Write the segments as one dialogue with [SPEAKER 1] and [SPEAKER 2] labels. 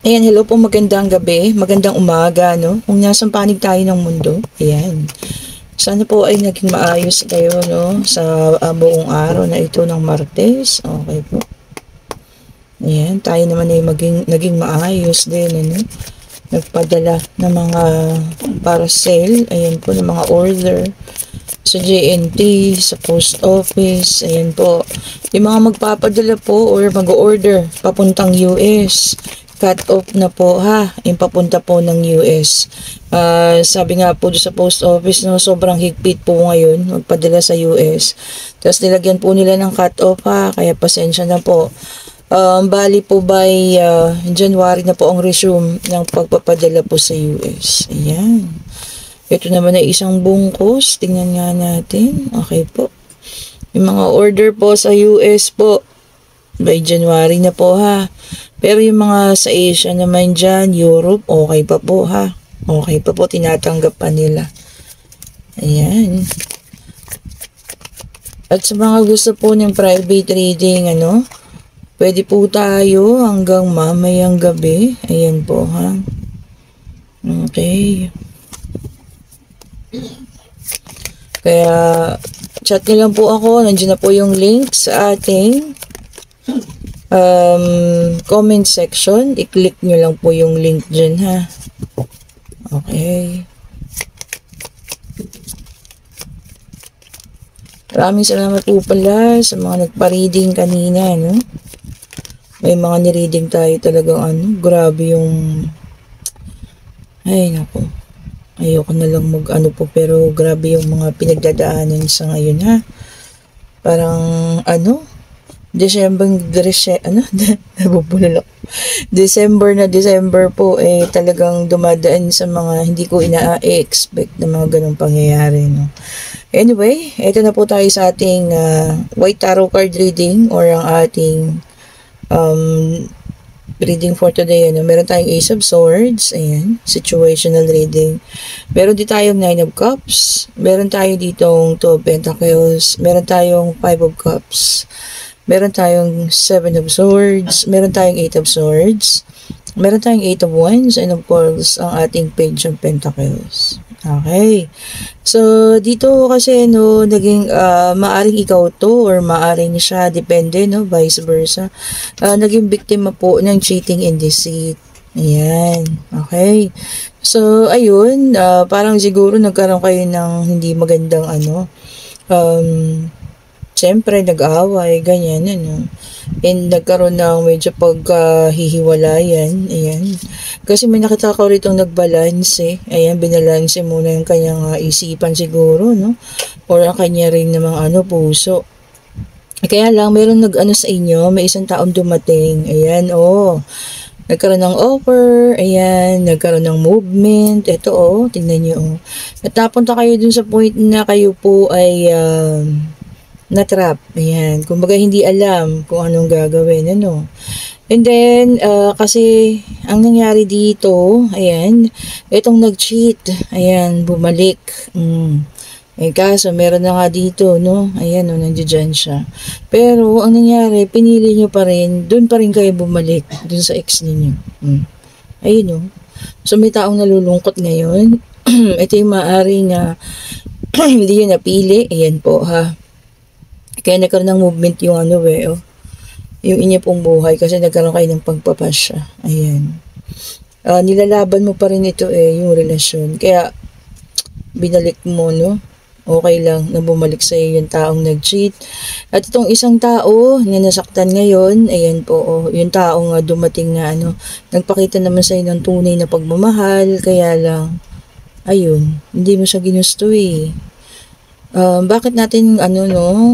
[SPEAKER 1] Ayan, hello po, magandang gabi, magandang umaga, no? Kung nasang panig tayo ng mundo, ayan. Sana po ay naging maayos kayo, no? Sa buong araw na ito ng Martes. Okay po. Ayan, tayo naman ay naging maayos din, ano? Nagpadala ng mga parcel, ayan po, ng mga order sa JNT, sa post office, ayan po. Yung mga magpapadala po or mag-order papuntang US, cut off na po ha, yung papunta po ng US. Sabi nga po sa post office, no, sobrang higpit po ngayon magpadala sa US. Tapos nilagyan po nila ng cut off ha, kaya pasensya na po. Bali po by January na po ang resume ng pagpapadala po sa US. Ayan. Ito naman ay isang bungkus. Tingnan nga natin. Okay po. Yung mga order po sa US po, by January na po ha. Pero yung mga sa Asia naman dyan, Europe, okay pa po ha. Okay pa po, tinatanggap pa nila. Ayan. At sa mga gusto po ng private reading, ano, pwede po tayo hanggang mamayang gabi. Ayan po ha. Okay. Kaya, chat nyo lang po ako. Nandiyan na po yung link sa ating comment section. I-click nyo lang po yung link dyan, ha. Okay. Maraming salamat po pala sa mga nagpa-reading kanina, no? May mga ni-reading tayo talagang, ano, grabe yung... Ay, naku. Ayoko na lang mag-ano po, pero grabe yung mga pinagdadaanan sa ngayon, ha? Parang, ano? Nabubulol ako. December po, talagang dumadaan sa mga hindi ko ina-expect na mga ganong pangyayari, no? Anyway, ito na po tayo sa ating White Tarot card reading or ang ating reading for today. Ano? Meron tayong Ace of Swords, ayan, situational reading. Meron din tayong Nine of Cups, meron tayo ditong Two of Pentacles, meron tayong Five of Cups, meron tayong Seven of Swords, meron tayong Eight of Swords, meron tayong Eight of Wands, and of course, ang ating Page of Pentacles. Okay. So, dito kasi, no, naging, maaring ikaw to or maaring siya, depende, no, vice versa. Naging biktima po ng cheating and deceit. Ayan. Okay. So, ayun, parang siguro nagkaroon kayo ng hindi magandang, ano, siyempre, nag-aaway, ganyan, ano. And nagkaroon ng medyo paghihiwalayan. Ayan. Kasi may nakita ko rito nagbalance. Ayan, binalanse muna yung kanyang isipan siguro, no? Or ang kanya rin namang puso. Kaya lang, meron nag-ano sa inyo, may isang taong dumating. Ayan, nagkaroon ng offer, ayan, nagkaroon ng movement. Ito, tingnan nyo, At napunta kayo dun sa point na kayo po ay na-trap. Ayan. Kumbaga, hindi alam kung anong gagawin, ano. And then, kasi, ang nangyari dito, ayan, itong nag-cheat, ayan, bumalik. Kaso, meron na nga dito, no? Ayan, nandiyan siya. Pero, ang nangyari, pinili nyo pa rin, dun pa rin kayo bumalik, dun sa ex ninyo. Ayun, no? So, may taong nalulungkot ngayon. Ito yung maaaring hindi yun napili. Ayan po, ha? Kaya nagkaroon ng movement yung yung inyo pong buhay kasi nagkaroon kayo ng pagpapasya. Ayan. Nilalaban mo pa rin ito yung relasyon. Kaya, binalik mo, no? Okay lang na bumalik sa iyo yung taong nag-cheat. At itong isang tao na nasaktan ngayon, ayan po, yung taong dumating na nagpakita naman sa iyo ng tunay na pagmamahal. Kaya lang, ayun, hindi mo siya ginusto bakit natin,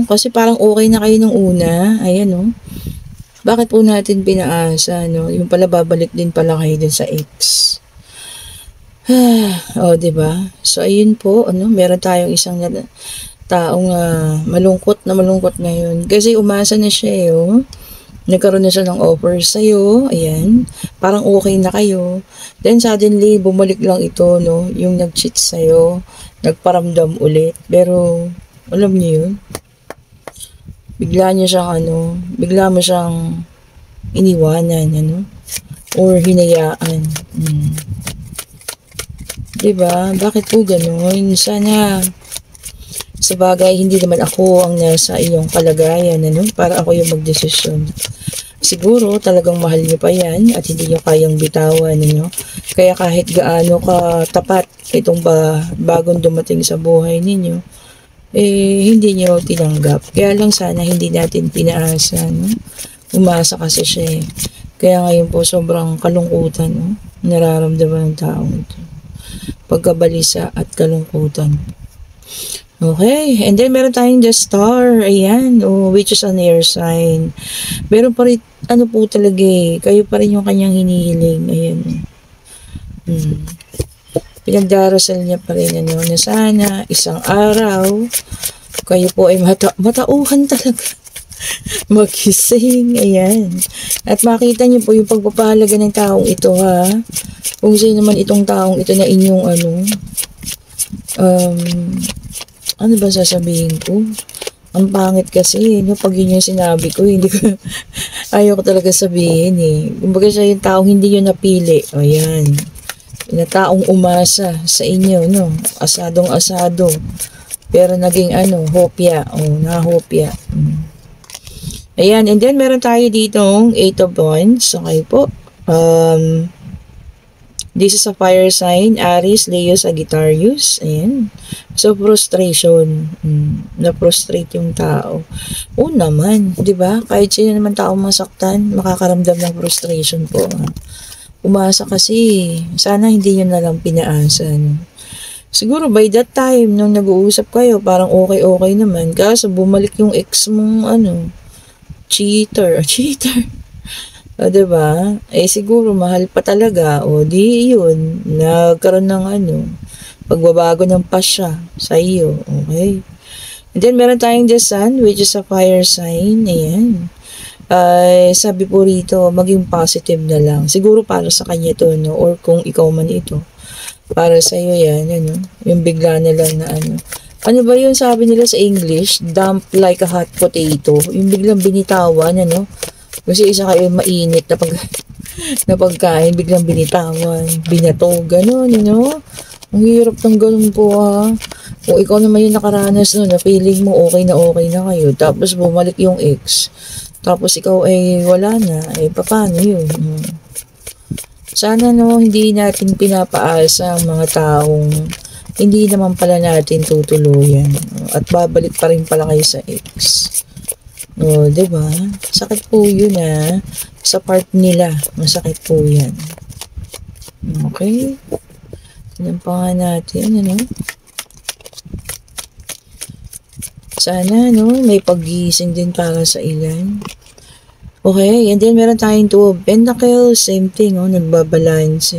[SPEAKER 1] kasi parang okay na kayo nung una, ayan, bakit po natin pinaasa, yung pala babalik din pala kayo din sa ex. Diba? So, ayun po, meron tayong isang taong malungkot ngayon. Kasi umasa na siya, nagkaroon na siya ng offer sa'yo, ayan, parang okay na kayo. Then, suddenly, bumalik lang ito, yung nag-cheat sa'yo, nagparamdam ulit. Pero, alam niyo yun, bigla mo siyang iniwanan, or hinayaan. Diba? Bakit po ganun? Sana, sa bagay, hindi naman ako ang nasa iyong kalagayan, ano? Para ako yung magdesisyon. Siguro, talagang mahal niyo pa yan at hindi niyo kayang bitawan, ano? Kaya kahit gaano ka tapat itong bagong dumating sa buhay ninyo, hindi niyo tinanggap. Kaya lang sana hindi natin pinaasa, no? Umasa kasi siya eh. Kaya ngayon po sobrang kalungkutan, no? Nararamdaman ng taong ito. Pagkabalisa at kalungkutan. Okay, and then meron tayong the star, ayan, which is an air sign. Meron pa rin, ano po talaga eh, kayo pa rin yung kanyang hinihiling, ayan. Pinagdarasal niya pa rin, ano, na sana isang araw, kayo po ay matauhan talaga. Magising, ayan. At makita niyo po yung pagpapahalaga ng taong ito, ha. Kung sino naman itong taong ito na inyong, ano ba sasabihin ko? Ang pangit kasi, no, pag yun yung sinabi ko, hindi ko, ayaw ko talaga sabihin eh. Kumbaga siya yung taong hindi yun napili. O yan. Yung taong umasa sa inyo, no? Asadong-asado. Pero naging hopya. O, nahopya. Ayan, and then meron tayo ditong 8 of Wands. Okay po. This is a fire sign, Aries, Leo, Sagittarius. Ayan. So, frustration. Na-frustrate yung tao. Oo naman, di ba? Kahit sino naman tao masaktan, makakaramdam ng frustration po. Umasa kasi, sana hindi nyo nalang pinaasa. No? Siguro by that time, nung nag-uusap kayo, parang okay naman. Kaso bumalik yung ex mong, cheater. O, diba? Siguro mahal pa talaga. O, di yun. Nagkaroon ng pagbabago ng pasya sa iyo. Okay? And then, meron tayong the sun, which is a fire sign. Ayan. Sabi po rito, maging positive na lang. Siguro para sa kanya to, no? Or kung ikaw man ito. Para sa iyo yan, yung bigla na lang na Ano ba yun sabi nila sa English? Dump like a hot potato. Yung biglang binitawan, Kasi isa kayo mainit na pagkain, biglang binitawan, binato, gano'n, Ang hirap ng ganun po, ha. Kung ikaw naman yung nakaranas na feeling mo okay na kayo, tapos bumalik yung ex, tapos ikaw ay wala na, paano yun? Sana, hindi natin pinapaasa ang mga taong hindi naman pala natin tutuluyan, at babalik pa rin pala kayo sa ex. O, diba? Sakit po yun, sa part nila, masakit po yan. Okay? Tignan pa nga natin, Sana, may paggising din para sa ilan. Okay, and then meron tayong 2 of Pentacles, same thing, nagbabalance,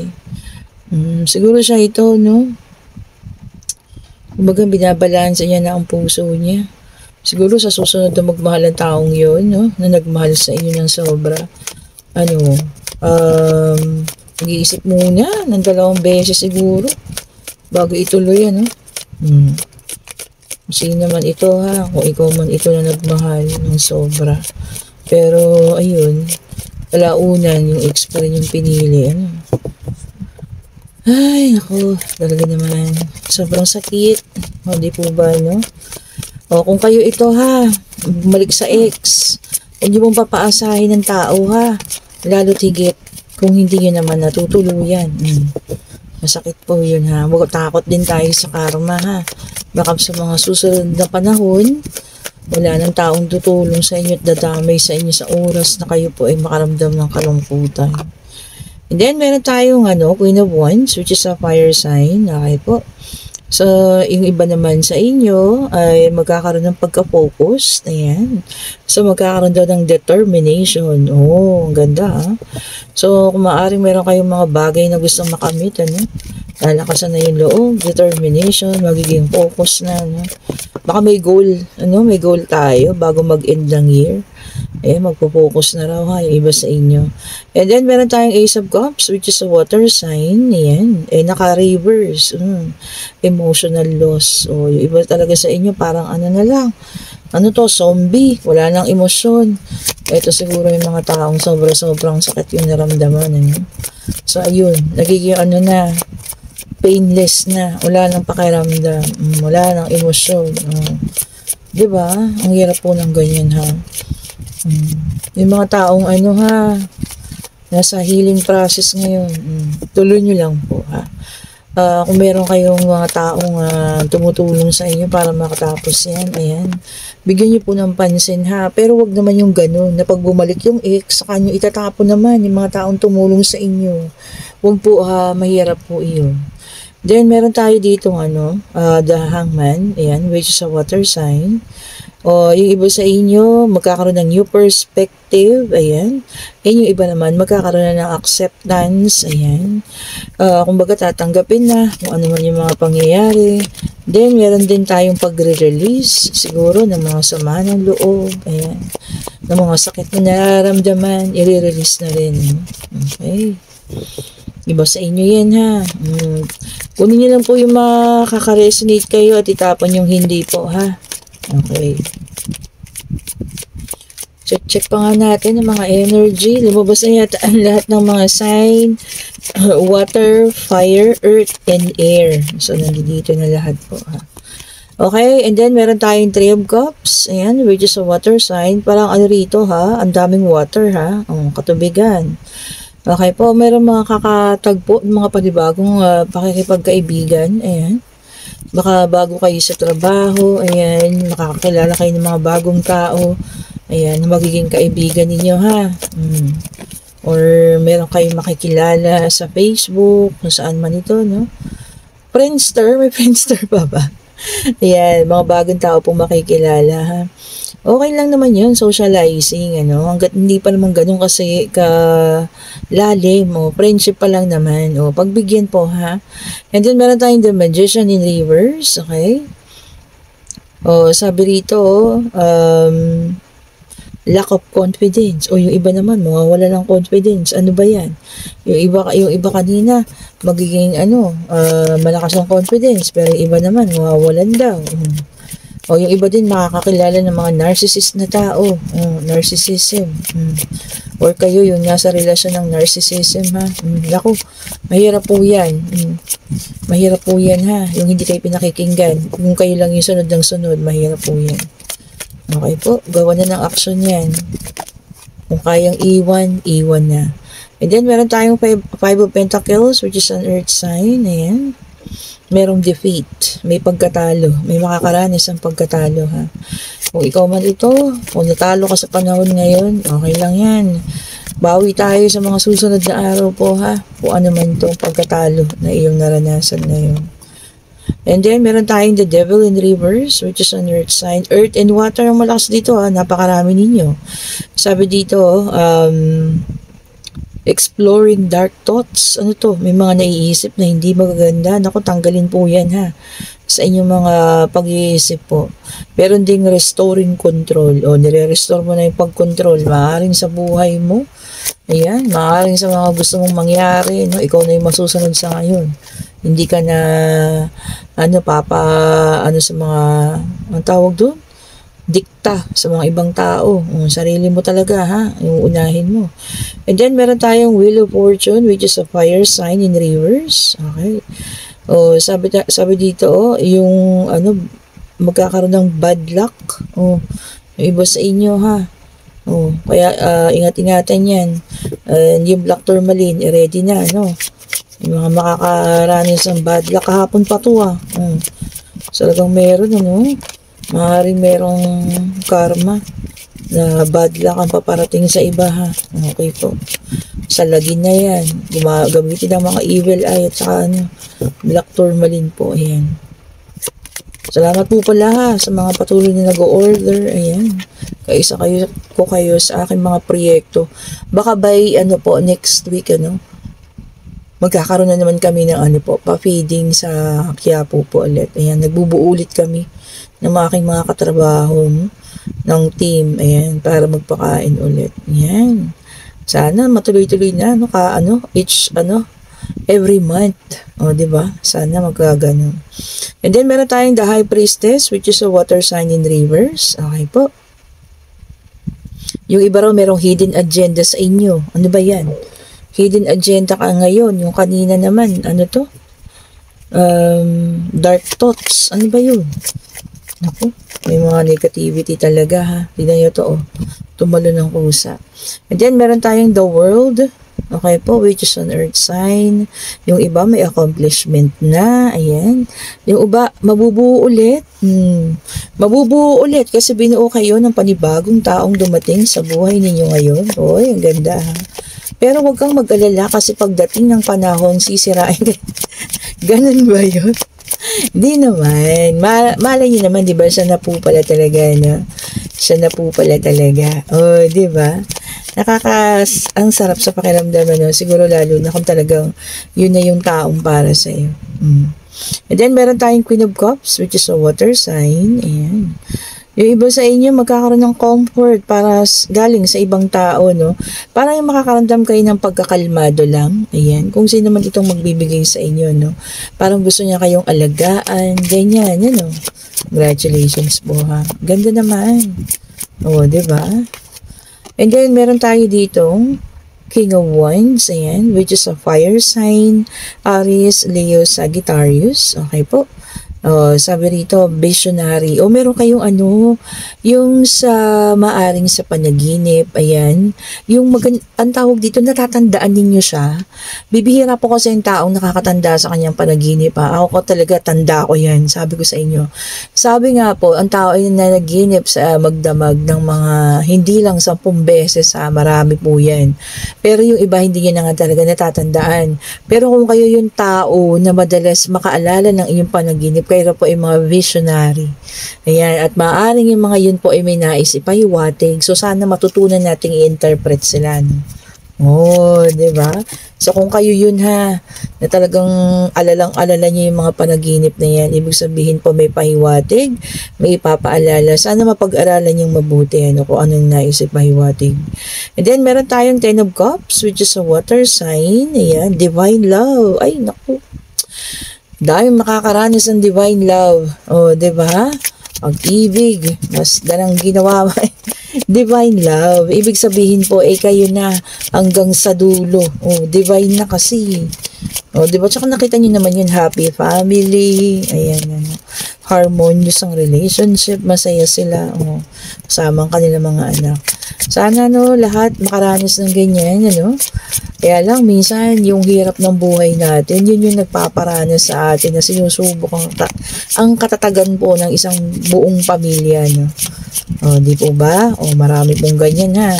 [SPEAKER 1] siguro siya ito, kumbaga binabalansa niya na ang puso niya. Siguro sa susunod na magmahal ang taong yun, na nagmahal sa inyo ng sobra. Mag-iisip muna ng 2 beses siguro bago ituloy, Sino naman ito, ha? Kung ikaw man ito na nagmahal ng sobra. Pero, ayun, kalaunan, yung ex pa rin yung pinili, Ay, naku, talaga naman. Sobrang sakit. O, di po ba, O, kung kayo ito, ha, bumalik sa ex, hindi mong papaasahin ng tao, ha, lalo tigit kung hindi yun naman natutuluyan. Masakit po yun, ha. Takot din tayo sa karma, ha. Baka sa mga susunod na panahon, wala nang taong tutulong sa inyo at dadamay sa inyo sa oras na kayo po ay makaramdam ng kalungkutan. And then, meron tayong Queen of Wands, which is a fire sign. Okay po. So, yung iba naman sa inyo ay magkakaroon ng pagka-focus. Ayan. So, magkakaroon daw ng determination. Oh, ang ganda, ha? So, kung maaaring meron kayong mga bagay na gustong makamit, lalakasan na yung loob, determination, magiging focus na, Baka may goal, may goal tayo bago mag-end ng year. Magpo-focus na raw, ha, yung iba sa inyo. And then, meron tayong Ace of Cups, which is a water sign. Ayan. Naka-reverse. Emotional loss. O, yung iba talaga sa inyo, parang na lang. Zombie. Wala nang emosyon. Ito siguro yung mga taong sobrang sakit yung naramdaman. Ano? So, ayun. Nagiging ano na, painless na. Wala nang pakiramdam. Wala nang emosyon. Diba? Ang hirap po ng ganyan, ha? Yung mga taong ano, ha? Nasa healing process ngayon. Tuloy nyo lang po, ha? Kung meron kayong mga taong tumutulong sa inyo para makatapos yan, ayan, bigyan nyo po ng pansin, ha, pero wag naman yung ganun, na pag bumalik yung ex, saka nyo itatapon naman yung mga taong tumulong sa inyo. Wag po, ha, mahirap po iyon. Then, meron tayo dito, the hangman, ayan, which is a water sign. O, yung iba sa inyo, magkakaroon ng new perspective, ayan. And yung iba naman, magkakaroon na ng acceptance, ayan. Kumbaga, tatanggapin na kung ano man yung mga pangyayari. Then, meron din tayong pagre-release, siguro, ng mga sama ng loob, ayan. Ng mga sakit na nararamdaman, i-release na rin. Okay. Iba sa inyo yan, ha. Kunin nyo lang po yung makaka-resonate kayo at itapon yung hindi po, ha. Okay. Check pa nga natin ang mga energy. Lumabas na yata ang lahat ng mga sign. Water, fire, earth, and air. So, nandito na lahat po, ha. Okay, and then meron tayong 3 of Cups. Ayan, which is a water sign. Parang ano rito, ha. Ang daming water, ha. Katubigan. Okay po, meron mga kakatagpo, mga panibagong pakikipagkaibigan. Ayan. Baka bago kayo sa trabaho, ayan, makakakilala kayo ng mga bagong tao, ayan, magiging kaibigan ninyo, ha. Or meron kayong makikilala sa Facebook, kung saan man ito, no. Friendster, may Friendster pa ba? Ayan, mga bagong tao pong makikilala, ha. Okay lang naman yun, socializing, hanggat hindi pa naman ganun kasi lalim, friendship pa lang naman, pagbigyan po, ha. And then, meron tayong the Magician in reverse, okay. Sabi rito, lack of confidence, yung iba naman, mawawala ng confidence, ano ba yan? Yung iba kanina, magiging, malakas ang confidence, pero yung iba naman, mawawalan daw, yung iba din makakakilala ng mga narcissist na tao. Narcissism. Or kayo yung nasa relasyon ng narcissism, ha. Naku, mahirap po yan. Mahirap po yan, ha. Yung hindi kayo pinakikinggan. Kung kayo lang yung sunod ng sunod, mahirap po yan. Okay po, gawa na ng action yan. Kung kayang iwan, iwan na. And then, meron tayong 5 of Pentacles, which is an earth sign. Ayan. Merong defeat, may pagkatalo, may makakaranas ang pagkatalo, ha. Kung ikaw man ito, kung natalo ka sa panahon ngayon, okay lang yan. Bawi tayo sa mga susunod na araw po, ha. Kung ano man itong pagkatalo na iyong naranasan ngayon. And then, meron tayong the devil in reverse, which is an earth sign. Earth and water ang malakas dito, ha. Napakarami ninyo. Sabi dito, exploring dark thoughts. Ano to? May mga naiisip na hindi magaganda. Naku, tanggalin po yan, ha. Sa inyong mga pag-iisip po. Meron ding restoring control. Nire-restore mo na yung pag-control. Maaaring sa buhay mo. Ayan. Maaaring sa mga gusto mong mangyari. No? Ikaw na yung masusunod sa ngayon. Hindi ka na, sa mga, ang tawag doon? Dikta sa mga ibang tao. Sarili mo talaga, ha? Yung unahin mo. And then, meron tayong Wheel of Fortune, which is a fire sign in reverse. Okay. Sabi dito, yung, magkakaroon ng bad luck. Yung iba sa inyo, ha? Kaya, ingat-ingatan yan. Yung black tourmaline, ready na, no? Yung mga makakaranas ng bad luck. Kahapon pa to, ha? Talagang meron, maaaring merong karma na bad luck ang paparating sa iba, ha. Okay po. Salagin na yan. Gamitin ang mga evil eye at saka black tourmaline po. Ayan. Salamat po pala, ha, sa mga patuloy na nag-order. Ayan. Kaisa kayo sa aking mga proyekto. Baka by next week, magkakaroon na naman kami ng pa-feeding sa Quiapo po ulit. Ayan, nagbubuo ulit kami ng aking mga katrabaho ng team, ayan, para magpakain ulit. Ayan. Sana matuloy-tuloy na, every month. Di ba? Sana magkagano. And then, meron tayong the High Priestess, which is a water sign in reverse. Okay po. Yung iba raw merong hidden agenda sa inyo. Ano ba yan? Hidden agenda ka ngayon. Yung kanina naman, ano to? Dark thoughts. Ano ba yun? Naku, may mga negativity talaga ha. Tignan nyo to, oh. Tumalo ng kusa. And then, meron tayong the world. Okay po, which is an earth sign. Yung iba, may accomplishment na. Ayan. Yung iba, mabubuo ulit. Mabubuo ulit kasi binuo kayo ng panibagong taong dumating sa buhay ninyo ngayon. Oy, ang ganda ha. Pero huwag kang mag-alala kasi pagdating ng panahon, sisirain. Ganun ba yun? Di naman. Malay niyo naman, di ba? Siya na po pala talaga, no? Siya na po pala talaga. Oh, di ba? Ang sarap sa pakiramdam, no? Siguro lalo na kung talagang yun na yung taong para sa iyo. And then, meron tayong Queen of Cups, which is a water sign. Ayan. Yung iba sa inyo magkakaroon ng comfort para galing sa ibang tao, no? Parang yung makakaramdam kayo ng pagkakalmado lang. Ayan. Kung sino man itong magbibigay sa inyo, no? Parang gusto niya kayong alagaan. Ganyan, no? Congratulations po, ha? Ganda naman. Oo, diba? And then, meron tayo ditong King of Wands, ayan, which is a fire sign, Aries, Leo, Sagittarius. Okay po. Sabi rito, visionary. O meron kayong ano, yung sa maaring sa panaginip, ayan. Yung ang tawag dito, natatandaan ninyo siya. Bibihira po kasi yung taong nakakatanda sa kanyang panaginip. Ako ko talaga, tanda ko yan. Sabi ko sa inyo. Sabi nga po, ang tao ay nanaginip sa magdamag ng mga hindi lang 10 beses. Marami po yan. Pero yung iba, hindi niya na nga talaga natatandaan. Pero kung kayo yung tao na madalas makaalala ng inyong panaginip, kayo po ay mga visionary. Ayan, at maaaring yung mga yun po ay may nais ipahiwatig. So, sana matutunan nating i-interpret sila. No? Oh, diba? So, kung kayo yun ha, na talagang alalang-alala niyo yung mga panaginip na yan, ibig sabihin po may pahiwatig, may ipapaalala. Sana mapag-aralan yung mabuti, ano, kung anong nais ipahiwatig. And then, meron tayong 10 of Cups, which is a water sign. Ayan, divine love. Ay, naku. Dahil makakaranas ng divine love. O, diba? Pag-ibig. Mas ganang ginawa. Divine love. Ibig sabihin po, kayo na hanggang sa dulo. O, divine na kasi. O, diba? Tsaka nakita nyo naman yun, happy family. Ayan, ano. Harmonious ang relationship. Masaya sila. O, kasama ang kanilang mga anak. Sana, no, lahat makaranas ng ganyan, ano. Kaya lang, minsan, yung hirap ng buhay natin, yun yung nagpaparanas sa atin na sinusubok ang katatagan po ng isang buong pamilya, no? O, di po ba? O, marami pong ganyan, ha?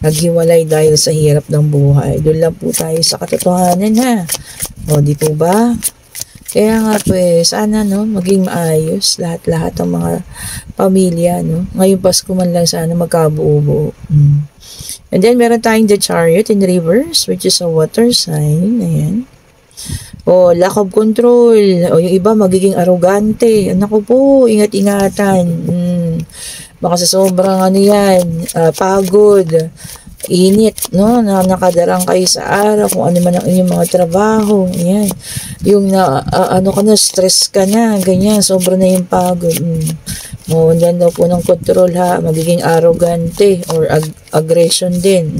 [SPEAKER 1] Naghiwalay dahil sa hirap ng buhay. Doon lang po tayo sa katotohanan, ha? O, di po ba? Kaya nga po sana, no, maging maayos lahat-lahat ng mga pamilya, no? Ngayong Pasko man lang sana magkabuo-buo. And then, meron tayong the Chariot in reverse, which is a water sign. Ayan. O, lack of control. O, yung iba magiging arrogante. Naku po, ingat-ingatan. Baka sa sobrang ano yan, pagod, init, no? Nakadarang kayo sa araw, kung ano man ang inyong mga trabaho. Ayan. Yung ano ka na, stress ka na, ganyan, sobra na yung pagod. Mawandan daw po ng control ha, magiging arrogante or aggression din.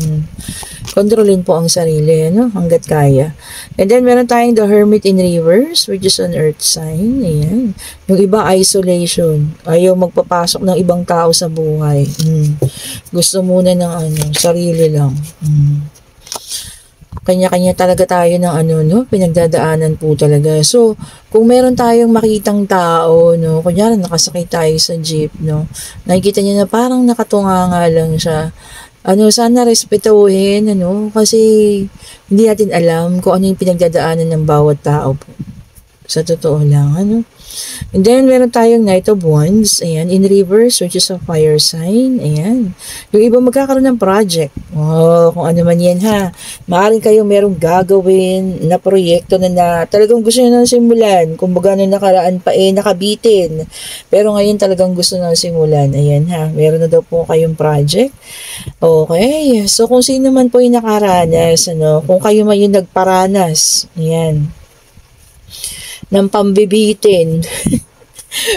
[SPEAKER 1] Kontrolin po ang sarili, no? Hanggat kaya. And then, meron tayong the Hermit in reverse, which is an earth sign. Ayan. Yung iba, isolation. Ayaw magpapasok ng ibang tao sa buhay. Gusto muna ng sarili lang. Kanya-kanya talaga tayo ng pinagdadaanan po talaga. So, kung meron tayong makitang tao, no, kunyari nakasakay tayo sa jeep, no, nakikita niya na parang nakatunganga lang siya. Sana respetuhin, kasi hindi natin alam kung ano yung pinagdadaanan ng bawat tao po. Sa totoo lang, And then, meron tayong Knight of Wands, ayan, in reverse, which is a fire sign, ayan. Yung iba magkakaroon ng project. Kung ano man yan, ha. Maaaring kayo merong gagawin na proyekto na talagang gusto nyo nang simulan. Kung baga nung nakaraan pa, nakabitin. Pero ngayon talagang gusto nang simulan. Ayan, ha. Meron na daw po kayong project. Okay. So, kung sino man po yung nakaranas, kung kayo man yung nagparanas, ayan, ng pambibitin.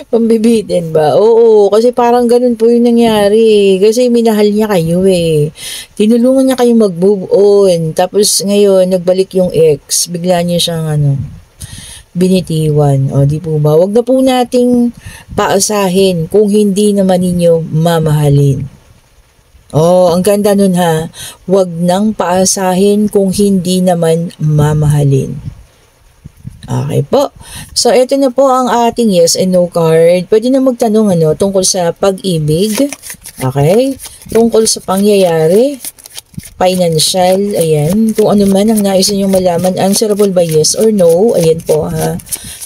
[SPEAKER 1] Pambibitin ba? Oo, kasi parang ganun po yung nangyari. Kasi minahal niya kayo eh. Tinulungan niya kayo mag-move on. Tapos ngayon, nagbalik yung ex. Bigla niya siyang binitiwan. O, di po ba? Wag na po nating paasahin kung hindi naman ninyo mamahalin. Oh, ang ganda nun ha. Wag nang paasahin kung hindi naman mamahalin. Okay po. So, ito na po ang ating yes and no card. Pwede na magtanong tungkol sa pag-ibig. Okay? Tungkol sa pangyayari. Financial. Ayan. Kung ano man ang nais niyo malaman. Answerable by yes or no. Ayan po ha.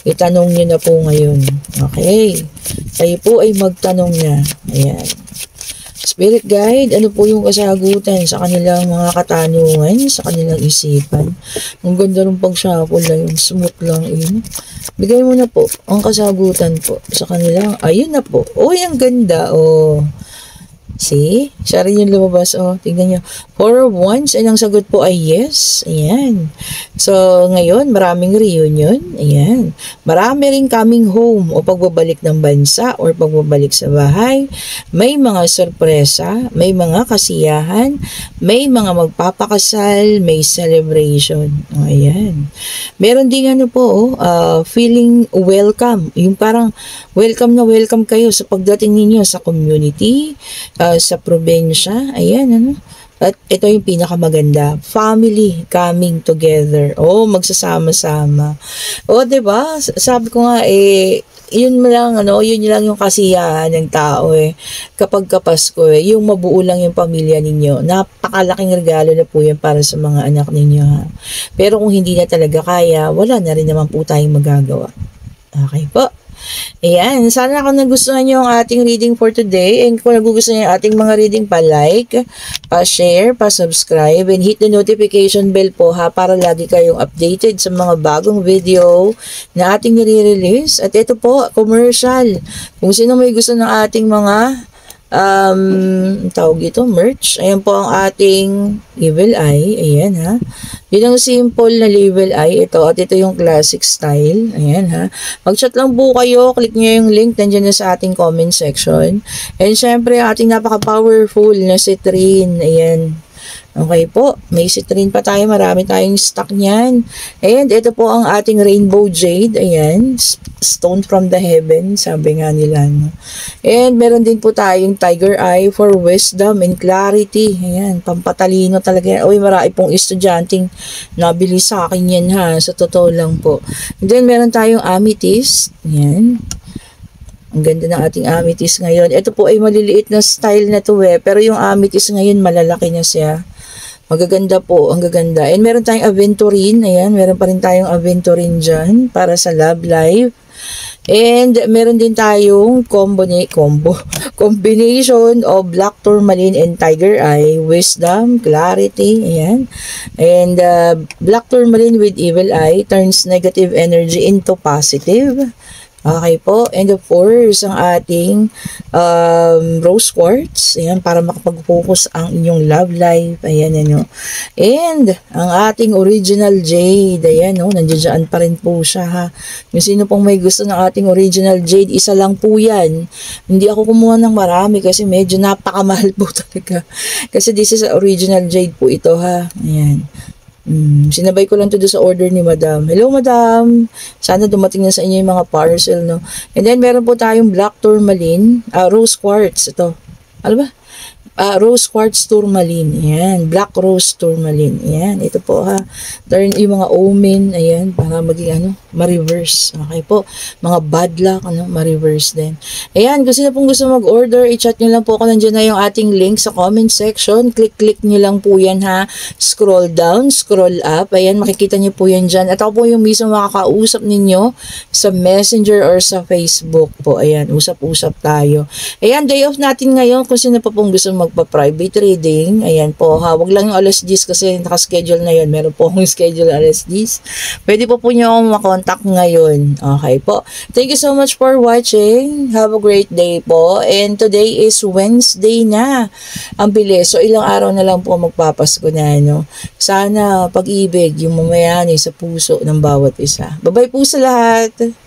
[SPEAKER 1] Itanong niyo na po ngayon. Okay. Kayo po ay magtanong na. Ayan. Spirit guide, ano po yung kasagutan sa kanilang mga katanungan, sa kanilang isipan. Ang ganda rin pag-shuffle na yun, smooth lang yun. Bigay mo na po ang kasagutan po sa kanilang, ayun na po. Uy, ang ganda, oh. See? Siya rin yung lumabas. Oh, tingnan nyo. 4 of Wands. And ang sagot po ay yes. Ayan. So, ngayon, maraming reunion. Ayan. Marami rin coming home o pagbabalik ng bansa or pagbabalik sa bahay. May mga sorpresa. May mga kasiyahan. May mga magpapakasal. May celebration. Ayan. Meron din feeling welcome. Yung parang welcome na welcome kayo sa pagdating ninyo sa community, sa probinsya. Ayan, At ito yung pinakamaganda. Family coming together. Oh, magsasama-sama. Oh, 'di ba? Sabi ko nga yun lang yun lang yung kasiyahan ng tao kapag Pasko yung mabuo lang yung pamilya ninyo. Napakalaking regalo na po yan para sa mga anak ninyo ha. Pero kung hindi na talaga kaya, wala na rin naman po tayong magagawa. Okay po. Ayan, sana kung nagustuhan nyo ang ating reading for today, and kung nagugustuhan nyo ang ating mga reading, pa-like, pa-share, pa-subscribe, and hit the notification bell po ha, para lagi kayong updated sa mga bagong video na ating nire-release. At ito po, commercial. Kung sino may gusto ng ating mga tawag ito, merch. Ayan po ang ating Evil Eye. Ayan ha. Yun ang simple na Evil Eye ito. At ito yung classic style. Ayan ha. Mag-chat lang po kayo. Click nyo yung link. Nandiyan na sa ating comment section. And syempre, ating napaka-powerful na citrine. Ayan. Okay po, may citrine pa tayo, marami tayong stock niyan. And ito po ang ating rainbow jade, ayan, stone from the heaven, sabi nga nila. And meron din po tayong tiger eye for wisdom and clarity, ayan, pampatalino talaga yan. Uy, marami pong estudyanteng nabili sa akin yan ha, sa totoo lang po. And then meron tayong amethyst, ayan. Ang ganda ng ating amethyst ngayon. Ito po ay maliliit na style na to pero yung amethyst ngayon malalaki na siya. Magaganda po, ang gaganda. And meron tayong aventurine, ayan, meron pa rin tayong aventurine dyan para sa love life. And meron din tayong combination of black tourmaline and tiger eye, wisdom, clarity, ayan. And black tourmaline with evil eye turns negative energy into positive. Okay po. And of course, ang ating rose quartz. Ayan, para makapag-focus ang inyong love life. Ayan, And ang ating original jade. Ayan, nandiyan pa rin po siya ha. Yung sino pong may gusto ng ating original jade, isa lang po yan. Hindi ako kumuha ng marami kasi medyo napakamahal po talaga. Kasi this is original jade po ito ha. Ayan. Sinabay ko lang to do sa order ni Madam. Hello Madam, sana dumating na sa inyo yung mga parcel And then meron po tayong black tourmaline, rose quartz ito. Ano ba? Rose quartz tourmaline. Ayan, black rose tourmaline. Ayan, ito po ha. Turn yung mga omen, ayan, para maging ma-reverse. Okay po. Mga bad luck, ma-reverse din. Ayan, kung sino pong gusto mag-order, i-chat nyo lang po ako. Nandiyan na yung ating link sa comment section. Click nyo lang po yan ha. Scroll down, scroll up. Ayan, makikita nyo po yan dyan. At ako po yung mismo makakausap ninyo sa Messenger or sa Facebook po. Ayan, usap-usap tayo. Ayan, day off natin ngayon. Kung sino pa pong gusto magpa-private reading. Ayan po ha. Wag lang yung alas 10 kasi nakaschedule na yun. Meron po akong schedule alas 10. Pwede po nyo akong makontak ngayon. Okay po. Thank you so much for watching. Have a great day po. And today is Wednesday na. Ang bilis. So ilang araw na lang po magpapasko na. Sana pag-ibig yung mamayani sa puso ng bawat isa. Bye-bye po sa lahat.